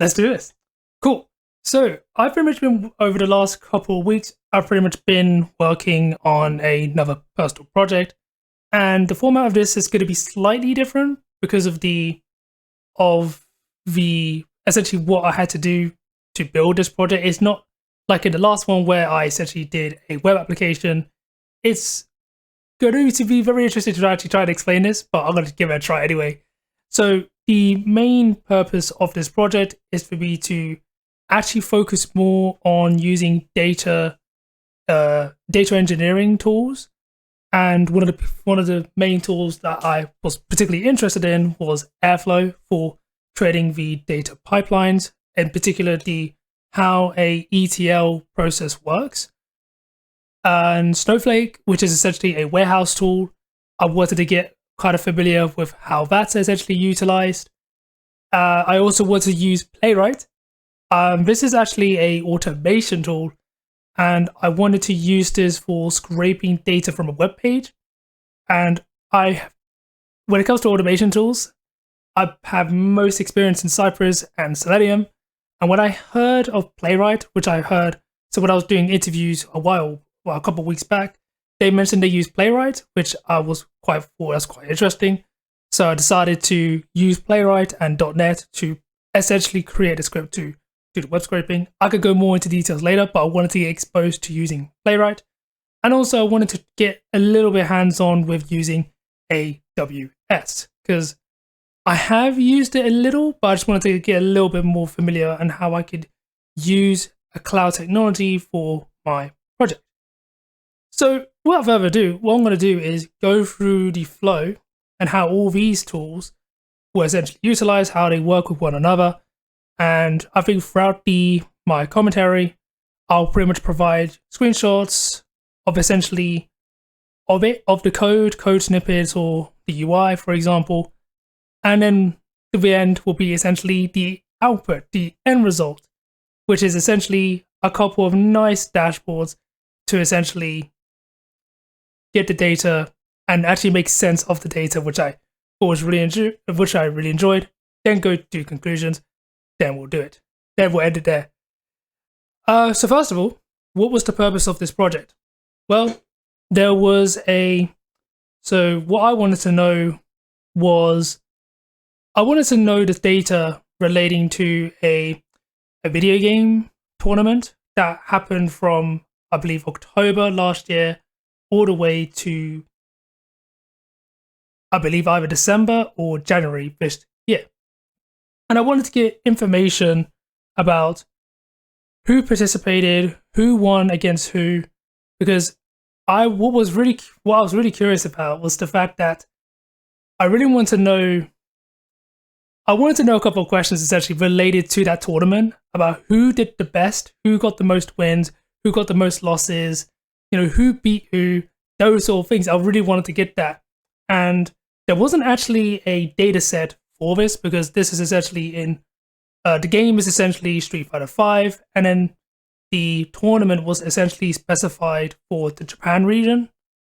Let's do this. Cool. So I've pretty much been, over the last couple of weeks, I've pretty much been working on another personal project. And the format of this is going to be slightly different because of the essentially what I had to do to build this project. It's not like in the last one where I essentially did a web application. It's going to be very interesting to actually try to explain this, but I'm going to give it a try anyway. So the main purpose of this project is for me to actually focus more on using data engineering tools. And one of the main tools that I was particularly interested in was Airflow for creating the data pipelines, in particular how a ETL process works. And Snowflake, which is essentially a warehouse tool, I wanted to get kind of familiar with how that's essentially utilized. I also want to use Playwright. This is actually a automation tool, and I wanted to use this for scraping data from a web page. And when it comes to automation tools, I have most experience in Cypress and Selenium. And when I heard of Playwright, when I was doing interviews a couple of weeks back, they mentioned they use Playwright, which I was that's quite interesting. So I decided to use Playwright and .NET to essentially create a script to do the web scraping. I could go more into details later, but I wanted to get exposed to using Playwright. And also I wanted to get a little bit hands-on with using AWS, because I have used it a little, but I just wanted to get a little bit more familiar on how I could use a cloud technology for my project. So without further ado, what I'm going to do is go through the flow and how all these tools were essentially utilized, how they work with one another. And I think throughout my commentary, I'll pretty much provide screenshots of essentially of the code snippets, or the UI, for example. And then the end will be essentially the output, the end result, which is essentially a couple of nice dashboards to essentially get the data and actually make sense of the data, which I really enjoyed. Then go to conclusions. Then we'll do it. Then we'll end it there. So first of all, what was the purpose of this project? Well, so what I wanted to know was, I wanted to know the data relating to a video game tournament that happened from, I believe, October last year all the way to, I believe, either December or January this year. And I wanted to get information about who participated, who won against who, because what I was really curious about was the fact that I wanted to know a couple of questions essentially related to that tournament, about who did the best, who got the most wins, who got the most losses, who beat who, those sort of things. I really wanted to get that. And there wasn't actually a data set for this, because this is essentially the game is essentially Street Fighter V, and then the tournament was essentially specified for the Japan region.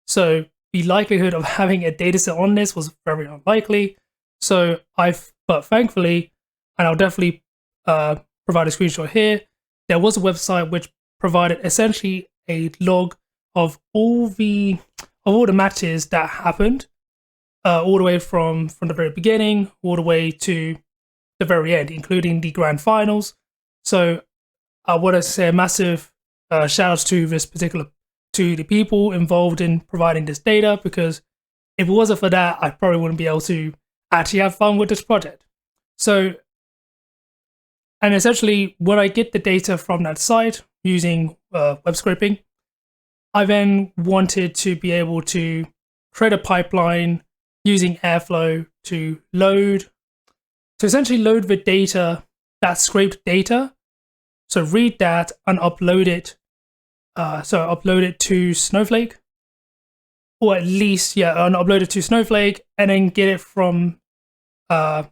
So the likelihood of having a data set on this was very unlikely. So but thankfully, and I'll definitely provide a screenshot here, there was a website which provided essentially a log of all the matches that happened, all the way from the very beginning all the way to the very end, including the grand finals. So I want to say a massive shout outs to the people involved in providing this data, because if it wasn't for that, I probably wouldn't be able to actually have fun with this project. So, and essentially when I get the data from that site using web scraping, I then wanted to be able to create a pipeline using Airflow to essentially load the data, that scraped data. So read that and upload it. Upload it to Snowflake, or at least, and upload it to Snowflake, and then get it from, I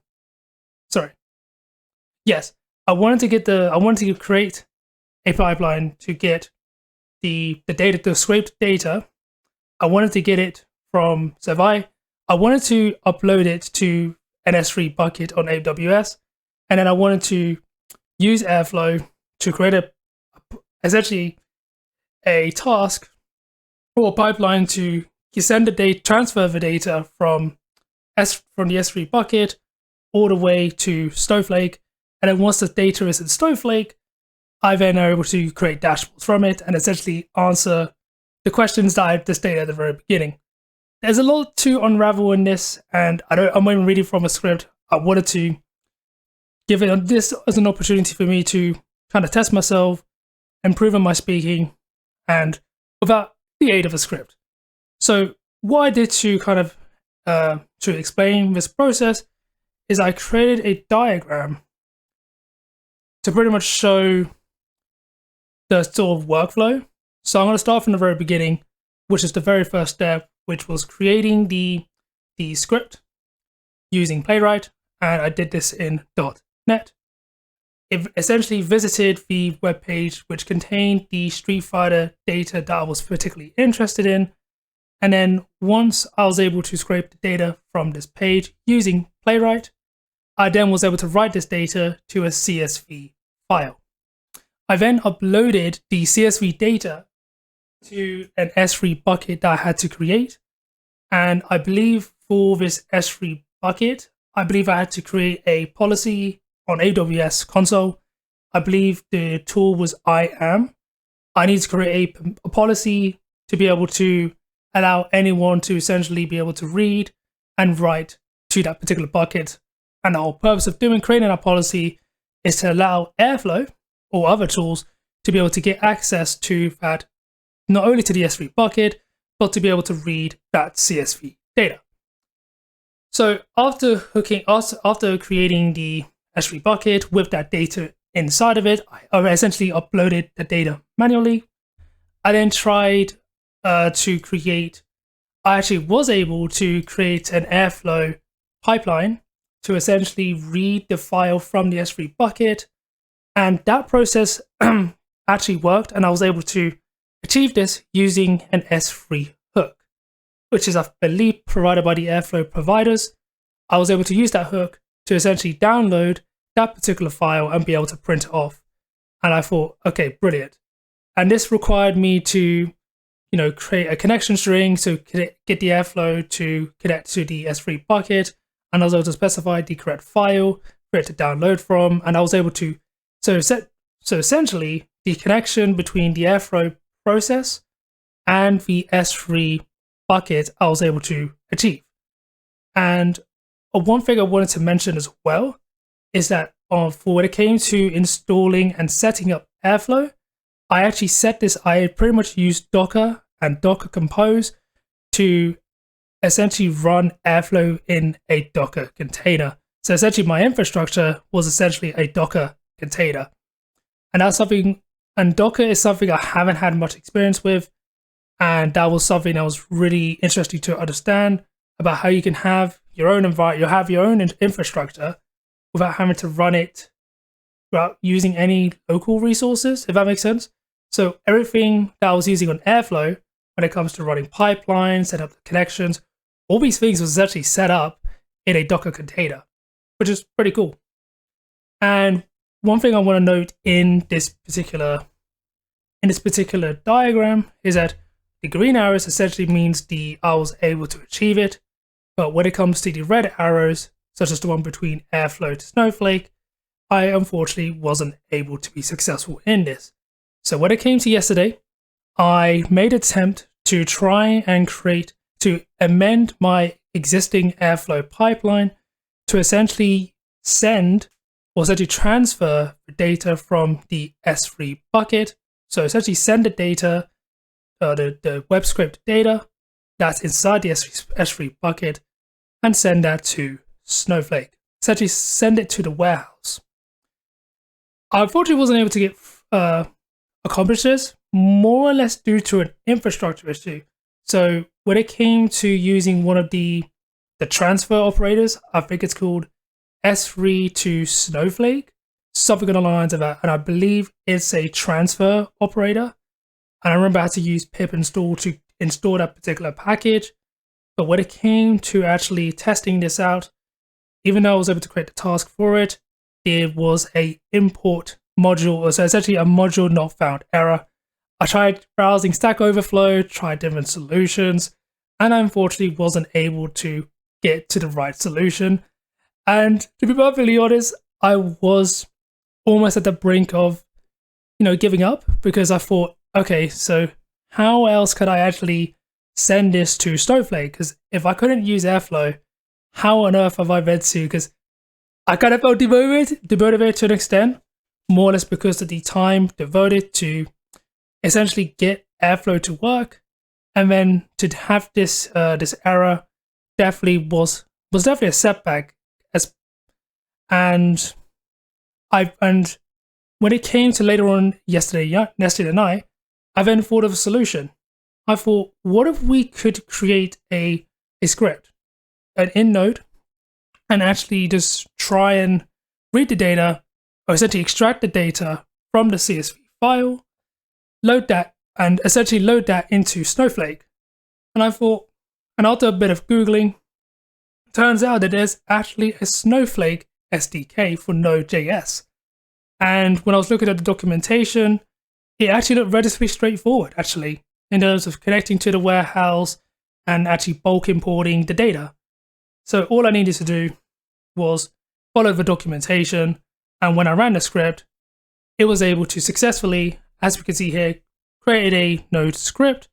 wanted to create a pipeline to get the data, the scraped data. I wanted to get it from, I wanted to upload it to an S3 bucket on AWS, and then I wanted to use Airflow to create essentially a task or a pipeline to send the data, transfer the data from the S3 bucket all the way to Snowflake. And then once the data is in Snowflake, I then are able to create dashboards from it and essentially answer the questions that I just stated at the very beginning. There's a lot to unravel in this, and I'm even reading from a script. I wanted to give it this as an opportunity for me to kind of test myself, improve on my speaking, and without the aid of a script. So what I did to kind of to explain this process is I created a diagram to pretty much show the sort of workflow. So I'm going to start from the very beginning, which is the very first step, which was creating the script using Playwright, and I did this in .NET. It essentially visited the webpage which contained the Street Fighter data that I was particularly interested in, and then once I was able to scrape the data from this page using Playwright, I then was able to write this data to a CSV file. I then uploaded the CSV data to an S3 bucket that I had to create. And I believe for this S3 bucket, I believe I had to create a policy on AWS console. I believe the tool was IAM. I need to create a policy to be able to allow anyone to essentially be able to read and write to that particular bucket. And the whole purpose of creating that policy is to allow Airflow or other tools to be able to get access to that, not only to the S3 bucket, but to be able to read that CSV data. So after creating the S3 bucket with that data inside of it, I essentially uploaded the data manually. I then tried to create, I actually was able to create an Airflow pipeline to essentially read the file from the S3 bucket. And that process actually worked, and I was able to achieve this using an S3 hook, which is, I believe, provided by the Airflow providers. I was able to use that hook to essentially download that particular file and be able to print it off. And I thought, okay, brilliant. And this required me to, create a connection string to get the Airflow to connect to the S3 bucket. And I was able to specify the correct file for it to download from. And I was able to, so essentially, the connection between the Airflow process and the S3 bucket, I was able to achieve. And one thing I wanted to mention as well is that for when it came to installing and setting up Airflow, I actually I pretty much used Docker and Docker Compose to essentially run Airflow in a Docker container. So essentially my infrastructure was essentially a Docker container. And Docker is something I haven't had much experience with. And that was something that was really interesting to understand about how you can have your own environment, you have your own infrastructure without having to run it without using any local resources, if that makes sense. So everything that I was using on Airflow, when it comes to running pipelines, set up the connections, all these things was actually set up in a Docker container, which is pretty cool. And one thing I want to note in this particular diagram is that the green arrows essentially means I was able to achieve it. But when it comes to the red arrows, such as the one between Airflow to Snowflake, I unfortunately wasn't able to be successful in this. So when it came to yesterday, I made an attempt to try and amend my existing Airflow pipeline to essentially transfer the data from the S3 bucket. So essentially send the data, the web script data that's inside the S3 bucket, and send that to Snowflake. Essentially send it to the warehouse. I unfortunately wasn't able to get accomplish this, more or less due to an infrastructure issue. So when it came to using one of the transfer operators, I think it's called S3 to Snowflake, something along the lines of that. And I believe it's a transfer operator. And I remember I had to use pip install to install that particular package. But when it came to actually testing this out, even though I was able to create the task for it, did was a import module, so essentially a module not found error. I tried browsing Stack Overflow, tried different solutions, and I unfortunately wasn't able to get to the right solution. And to be perfectly honest, I was almost at the brink of, giving up, because I thought, okay, so how else could I actually send this to Snowflake? Because if I couldn't use Airflow, how on earth have I meant to? Because I kind of felt demotivated to an extent, more or less because of the time devoted to essentially get Airflow to work, and then to have this this error definitely was definitely a setback. And when it came to later on yesterday night, I then thought of a solution. I thought, what if we could create a script, an in node, and actually just try and read the data, or essentially extract the data from the CSV file, load that, and essentially load that into Snowflake. And I thought, and after a bit of Googling, turns out that there's actually a Snowflake SDK for Node.js. And when I was looking at the documentation, it actually looked relatively straightforward, actually, in terms of connecting to the warehouse and actually bulk importing the data. So all I needed to do was follow the documentation, and when I ran the script, it was able to successfully, as we can see here, create a Node script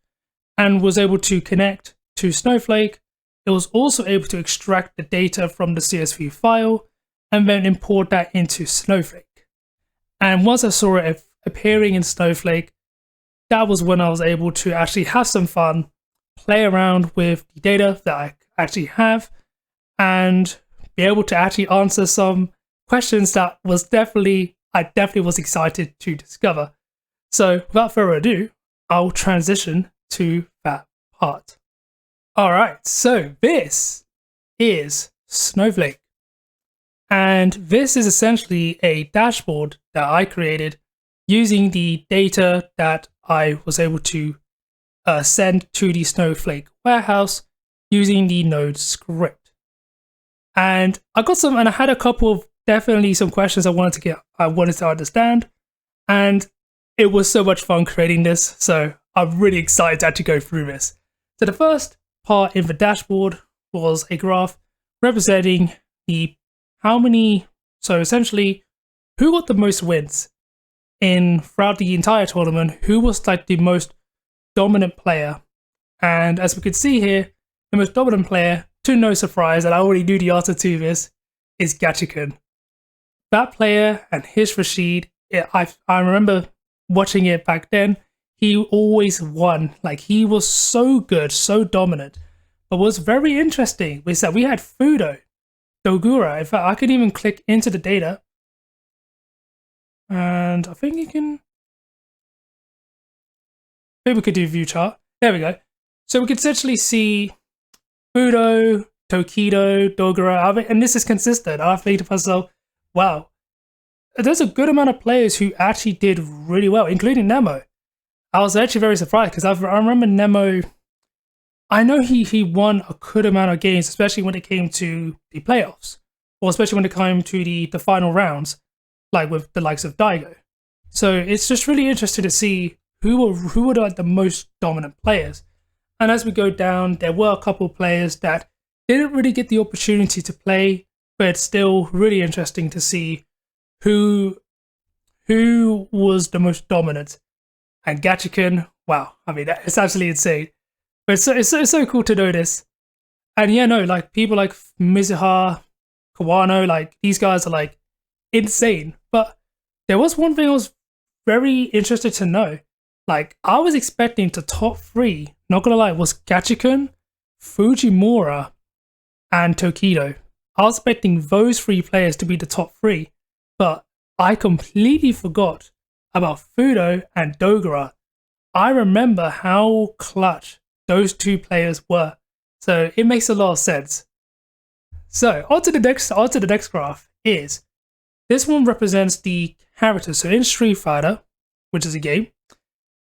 and was able to connect to Snowflake. It was also able to extract the data from the CSV file and then import that into Snowflake. And once I saw it appearing in Snowflake, that was when I was able to actually have some fun, play around with the data that I actually have, and be able to actually answer some questions that I definitely was excited to discover. So without further ado, I'll transition to that part. All right, so this is Snowflake. And this is essentially a dashboard that I created using the data that I was able to send to the Snowflake warehouse using the Node script. And I had a couple of definitely some questions I wanted to understand, and it was so much fun creating this. So I'm really excited to actually go through this. So the first part in the dashboard was a graph representing so essentially who got the most wins throughout the entire tournament, who was like the most dominant player. And as we could see here, the most dominant player, to no surprise, and I already knew the answer to this, is Gachikan. That player and his Rashid, I remember watching it back then, he always won. Like, he was so good, so dominant. But what's very interesting was that we had Fudo, Dogura. In fact, I could even click into the data, and I think maybe we could do view chart. There we go. So we could essentially see Fudo, Tokido, Dogura, and this is consistent. I think to myself, wow, there's a good amount of players who actually did really well, including Nemo. I was actually very surprised because I remember Nemo, I know he won a good amount of games, especially when it came to the playoffs, or especially when it came to the final rounds, like with the likes of Daigo. So it's just really interesting to see who were like the most dominant players. And as we go down, there were a couple of players that didn't really get the opportunity to play, but it's still really interesting to see who was the most dominant. And Gachikan, wow, I mean, it's absolutely insane. But it's so cool to notice. And yeah, no, like people like Mizuha, Kawano, like these guys are like insane. But there was one thing I was very interested to know. Like, I was expecting the top three, not gonna lie, was Gachikan, Fujimura, and Tokido. I was expecting those three players to be the top three, but I completely forgot about Fudo and Dogura. I remember how clutch those two players were, so it makes a lot of sense. So onto the next graph is, this one represents the characters. So in Street Fighter, which is a game,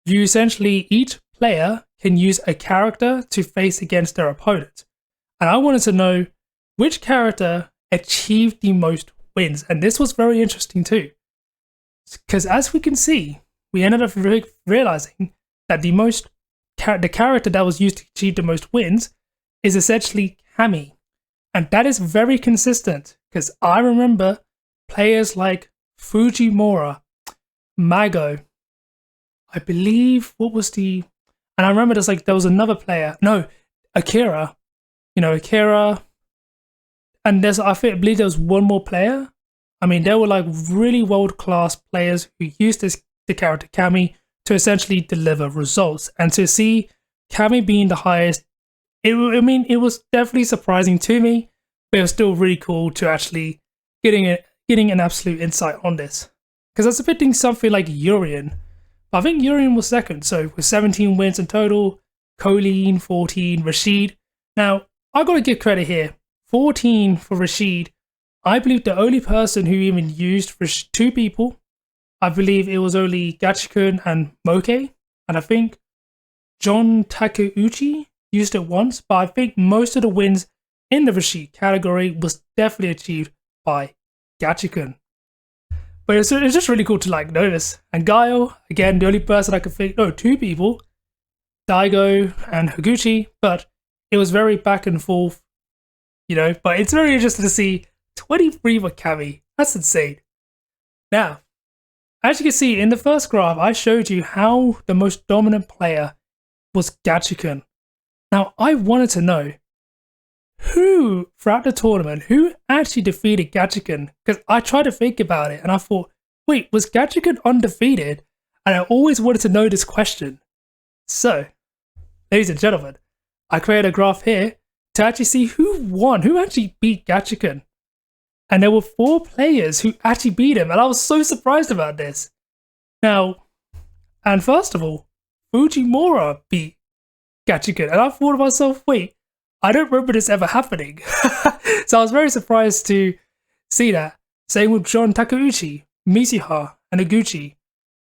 you essentially, each player can use a character to face against their opponent. And I wanted to know which character achieved the most wins. And this was very interesting too. Because as we can see, we ended up realizing that the character that was used to achieve the most wins is essentially Cammy. And that is very consistent, because I remember players like Fujimura, Mago, I believe, and I remember there was another player, no, Akira, Akira, and I believe there was one more player. I mean, there were like really world-class players who used the character Cammy to essentially deliver results. And to see Cammy being the highest, it was definitely surprising to me, but it was still really cool to actually getting an absolute insight on this. Because I was expecting something like Urian, but I think Urian was second. So with 17 wins in total, Colleen 14, Rashid. Now, I got to give credit here. 14 for Rashid. I believe the only person who even used for 2 people, I believe it was only Gachikun and Moke. And I think John Takeuchi used it once, but I think most of the wins in the Rashid category was definitely achieved by Gachikun. But it's just really cool to know this. And Guile, again, the only person I could think, 2 people, Daigo and Higuchi, but it was very back and forth, but it's very interesting to see 23 for Cammy. That's insane. Now, as you can see in the first graph, I showed you how the most dominant player was Gachikun. Now, I wanted to know who, throughout the tournament, who actually defeated Gachikun? Because I tried to think about it and I thought, wait, was Gachikun undefeated? And I always wanted to know this question. So, ladies and gentlemen, I created a graph here to actually see who won, who actually beat Gachikun. And there were 4 players who actually beat him, and I was so surprised about this. Now, and first of all, Fujimura beat Gachikun, and I thought to myself, wait, I don't remember this ever happening. So I was very surprised to see that. Same with John Takeuchi, Mizuha, and Higuchi.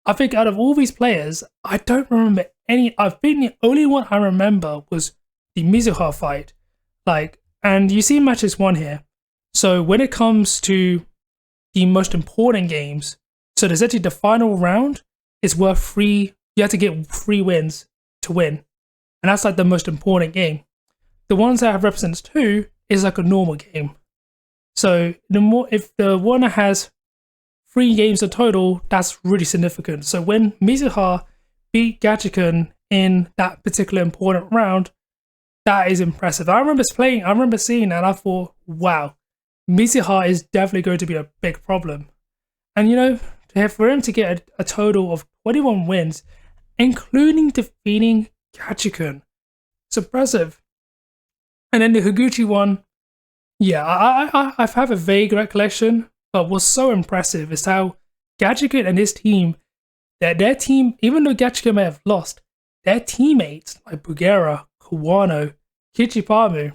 I think out of all these players, I don't remember any. I think the only one I remember was the Mizuha fight. And you see matches won here. So when it comes to the most important games, so there's actually the final round is worth 3. You have to get 3 wins to win, and that's the most important game. The ones that have represents 2 is a normal game. So if the one that has 3 games in total, that's really significant. So when Mizuha beat Gachikun in that particular important round, that is impressive. I remember seeing that and I thought, wow, Mizuha is definitely going to be a big problem. And for him to get a total of 21 wins, including defeating Gachikun, it's impressive. And then the Higuchi one, yeah, I have a vague recollection, but what's so impressive is how Gachikun and his team, their team, even though Gachikun may have lost, their teammates like Bugera, Kawano, Kichipamu,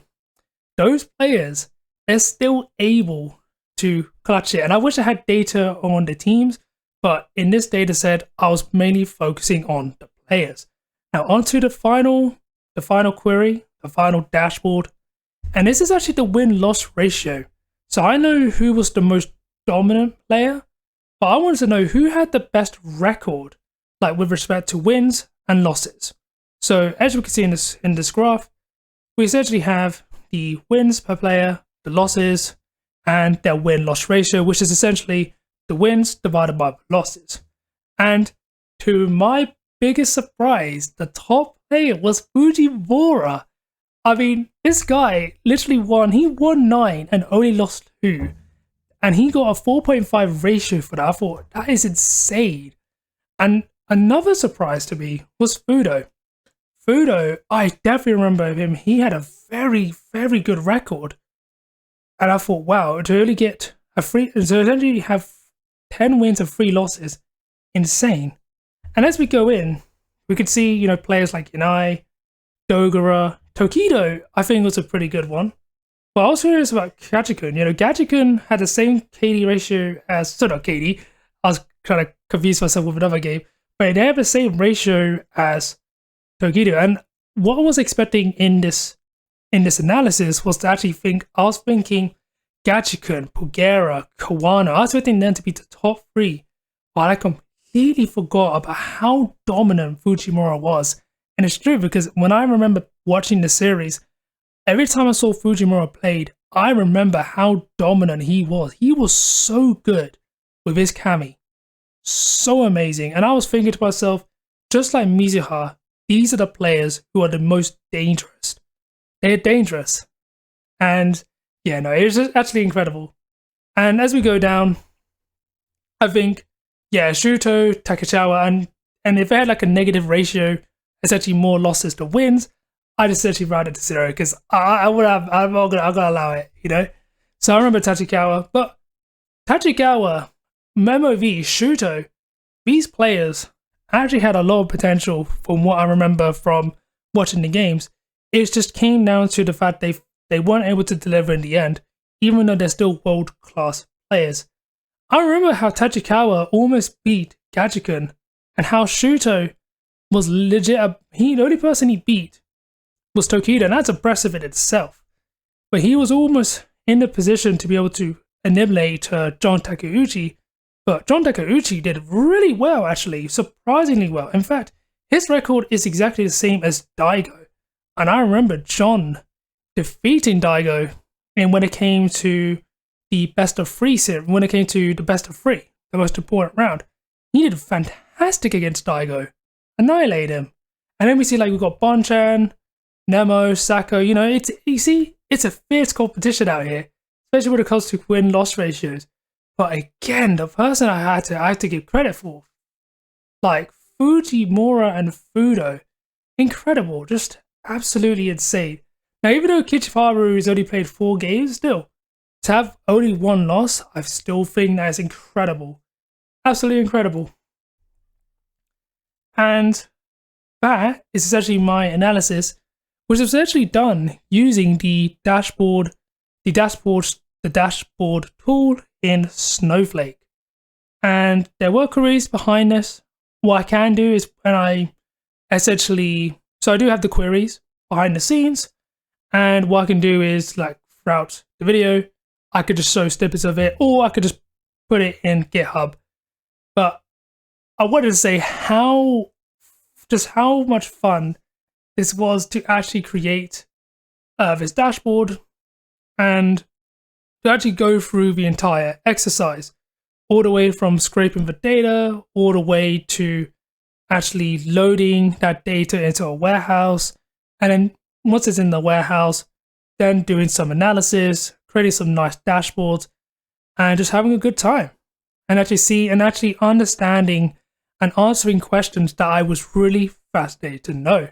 those players, they're still able to clutch it. And I wish I had data on the teams, but in this data set, I was mainly focusing on the players. Now onto the final query, the final dashboard. And this is actually the win-loss ratio. So I know who was the most dominant player, but I wanted to know who had the best record, with respect to wins and losses. So as we can see in this graph, we essentially have the wins per player, the losses, and their win-loss ratio, which is essentially the wins divided by the losses. And to my biggest surprise, the top player was Fujimura. I mean, this guy literally won. He won 9 and only lost 2. And he got a 4.5 ratio for that. I thought, that is insane. And another surprise to me was Fudo. Fudo, I definitely remember him. He had a very, very good record. And I thought, wow, to only get so essentially have 10 wins and 3 losses, insane. And as we go in, we could see, players like Yanai, Dogura, Tokido, I think was a pretty good one. But I was curious about Gachikun. Gachikun had the same KD ratio as, not KD, I was trying to confuse myself with another game, but they have the same ratio as Tokido. And what I was expecting in this analysis was to actually I was thinking Gachikun, Pugera, Kawano. I was expecting them to be the top three, but I completely forgot about how dominant Fujimura was. And it's true because when I remember watching the series, every time I saw Fujimura played, I remember how dominant he was. He was so good with his kami. So amazing. And I was thinking to myself, just like Mizuha, these are the players who are the most dangerous. They're dangerous. And yeah, no, it was just actually incredible. And as we go down, I think, yeah, Shuto, Takachawa, and if they had like a negative ratio, essentially more losses to wins, I just essentially round it to 0 because I'm gonna allow it, you know? So I remember Tachikawa, but Tachikawa, MMOV, Shuto, these players actually had a lot of potential from what I remember from watching the games. It just came down to the fact they weren't able to deliver in the end, even though they're still world-class players. I remember how Tachikawa almost beat Gachikun and how Shuto was legit, the only person he beat was Tokido, and that's impressive in itself. But he was almost in the position to be able to annihilate John Takeuchi, but John Takeuchi did really well, actually, surprisingly well. In fact, his record is exactly the same as Daigo, and I remember John defeating Daigo, and when it came to the best of 3 series, when it came to the best of 3, the most important round, he did fantastic against Daigo, annihilate him. And then we see like we've got Bonchan, Nemo, Sako, you know, it's a fierce competition out here, especially when it comes to win-loss ratios. But again, the person I had to give credit for, like Fujimura and Fudo, incredible, just absolutely insane. Now, even though Kichiharu has only played 4 games, still, to have only 1 loss, I still think that is incredible. Absolutely incredible. And that is essentially my analysis, which was essentially done using the dashboard tool in Snowflake. And there were queries behind this. What I can do is, so I do have the queries behind the scenes, and what I can do is, like, throughout the video, I could just show snippets of it, or I could just put it in GitHub. But I wanted to say how much fun this was to actually create this dashboard and to actually go through the entire exercise, all the way from scraping the data, all the way to actually loading that data into a warehouse, and then once it's in the warehouse, then doing some analysis, creating some nice dashboards, and just having a good time, and actually understanding and answering questions that I was really fascinated to know.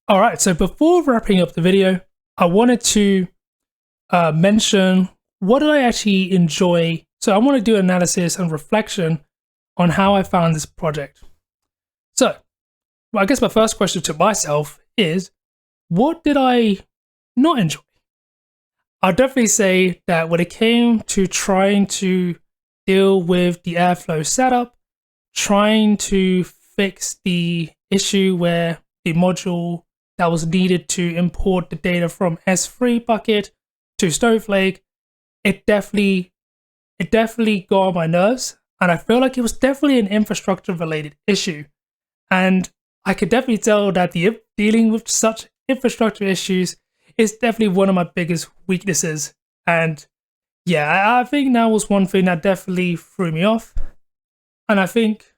Alright, so before wrapping up the video, I wanted to mention what did I actually enjoy. So I want to do analysis and reflection on how I found this project. So, well, I guess my first question to myself is, what did I not enjoy? I'll definitely say that when it came to trying to deal with the Airflow setup, trying to fix the issue where the module that was needed to import the data from S3 bucket to Snowflake, it definitely got on my nerves, and I feel like it was definitely an infrastructure related issue. And I could definitely tell that dealing with such infrastructure issues is definitely one of my biggest weaknesses. And yeah, I think that was one thing that definitely threw me off. And I think,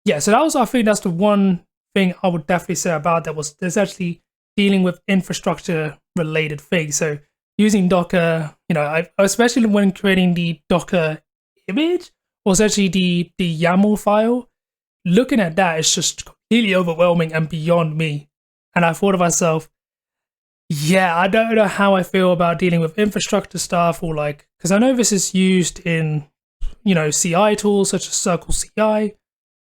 yeah, so I think that's the one thing I would definitely say about that was there's actually dealing with infrastructure related things. So using Docker, you know, especially when creating the Docker image, or essentially the YAML file, looking at that is just completely overwhelming and beyond me. And I thought to myself, yeah, I don't know how I feel about dealing with infrastructure stuff, or like, because I know this is used in, you know, CI tools such as Circle CI.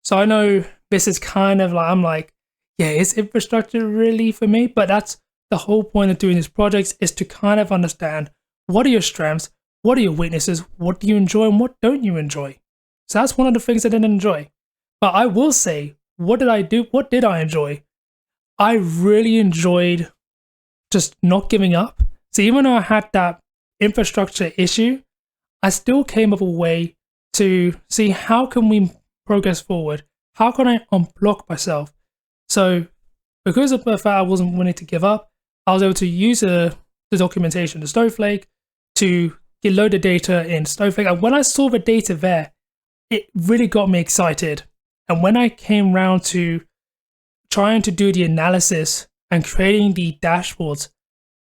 So I know this is kind of like, I'm like, yeah, is infrastructure really for me? But that's the whole point of doing these projects, is to kind of understand what are your strengths, what are your weaknesses, what do you enjoy and what don't you enjoy. So that's one of the things I didn't enjoy. But I will say, what did I do? What did I enjoy? I really enjoyed just not giving up So even though I had that infrastructure issue, I still came up with a way to see how can we progress forward? How can I unblock myself? So because of the fact I wasn't willing to give up, I was able to use the documentation, the Snowflake, to load the data in Snowflake. And when I saw the data there, it really got me excited. And when I came around to trying to do the analysis and creating the dashboards,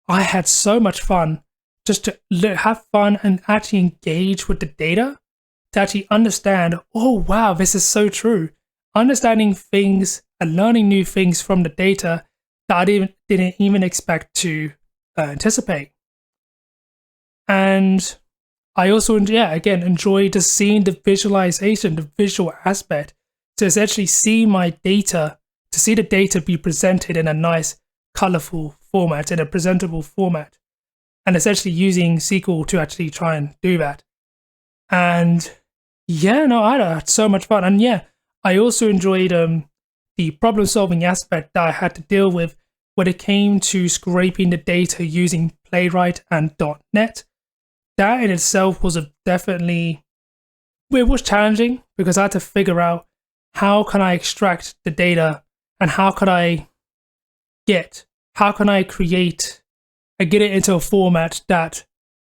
I had so much fun just to have fun and actually engage with the data to actually understand, oh wow, this is so true. Understanding things and learning new things from the data that I didn't even expect to anticipate. And I also, enjoy just seeing the visualization, the visual aspect, to essentially see my data, to see the data be presented in a nice, colorful format, in a presentable format, and essentially using SQL to actually try and do that. And yeah, no, I had so much fun. And yeah, I also enjoyed the problem-solving aspect that I had to deal with when it came to scraping the data using Playwright and .NET. That in itself was it was challenging because I had to figure out how can I extract the data and how can I create and get it into a format that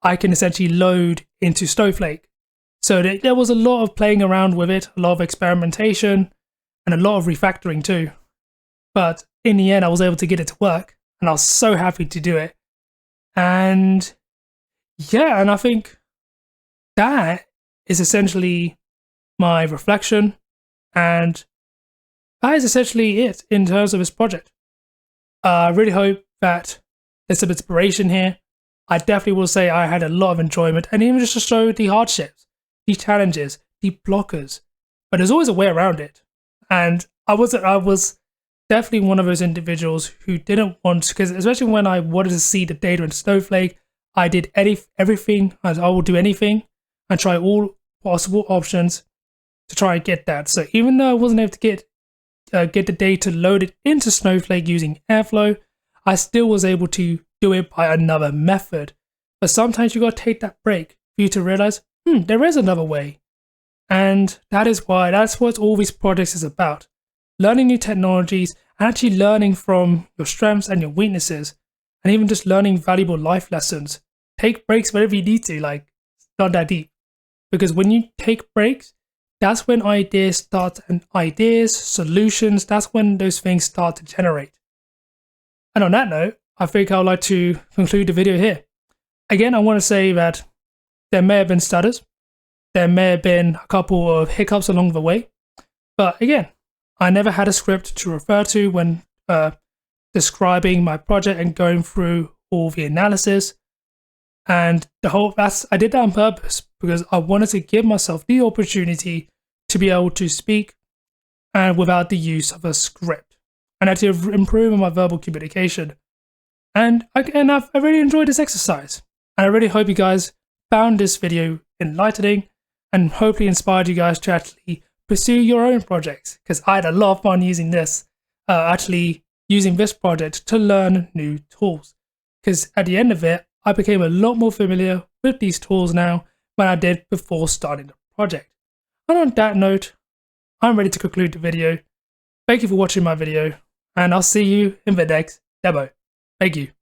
I can essentially load into Snowflake. So there was a lot of playing around with it, a lot of experimentation, and a lot of refactoring too. But in the end, I was able to get it to work, and I was so happy to do it. And yeah, and I think that is essentially my reflection, and that is essentially it in terms of this project. I really hope that there's some inspiration here. I definitely will say I had a lot of enjoyment, and even just to show the hardships, the challenges, the blockers, but there's always a way around it. And I was definitely one of those individuals who didn't want, because especially when I wanted to see the data in Snowflake, I did everything, as I will do anything, and try all possible options to try and get that. So even though I wasn't able to get the data loaded into Snowflake using Airflow, I still was able to do it by another method. But sometimes you got to take that break for you to realize, there is another way. And that's what all these projects is about. Learning new technologies and actually learning from your strengths and your weaknesses, and even just learning valuable life lessons. Take breaks whenever you need to, like, not that deep. Because when you take breaks, that's when ideas, solutions, that's when those things start to generate. And on that note, I think I would like to conclude the video here. Again, I want to say that there may have been stutters, there may have been a couple of hiccups along the way, but again, I never had a script to refer to when describing my project and going through all the analysis. And I did that on purpose because I wanted to give myself the opportunity to be able to speak and without the use of a script, and actually improve on my verbal communication. And I really enjoyed this exercise. And I really hope you guys found this video enlightening and hopefully inspired you guys to actually pursue your own projects, because I had a lot of fun using this, using this project to learn new tools. Because at the end of it, I became a lot more familiar with these tools now than I did before starting the project. And on that note, I'm ready to conclude the video. Thank you for watching my video, and I'll see you in the next demo. Thank you.